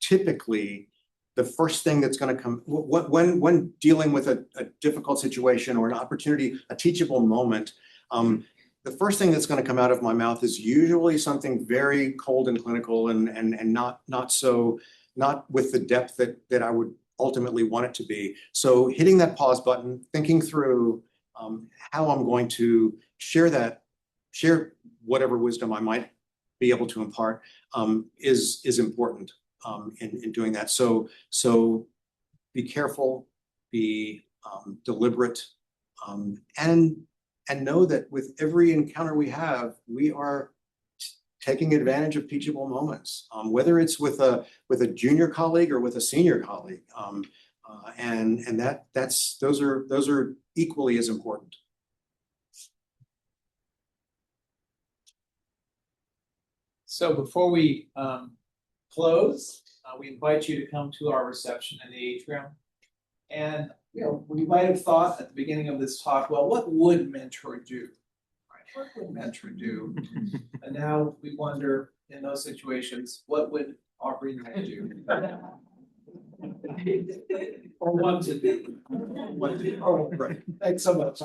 typically the first thing that's going to come when dealing with a difficult situation or an opportunity, a teachable moment, the first thing that's going to come out of my mouth is usually something very cold and clinical and not with the depth that I would ultimately want it to be. So hitting that pause button, thinking through how I'm going to share whatever wisdom I might be able to impart is important in doing that. So be careful, be deliberate, and know that with every encounter we have, we are taking advantage of teachable moments, whether it's with a junior colleague or with a senior colleague, and those are equally as important. So before we close, we invite you to come to our reception in the atrium. And we might have thought at the beginning of this talk, well, what would mentor do? Right? What would mentor do? And now we wonder, in those situations, what would Aubrey and I do? Or want to do? Right. Thanks so much.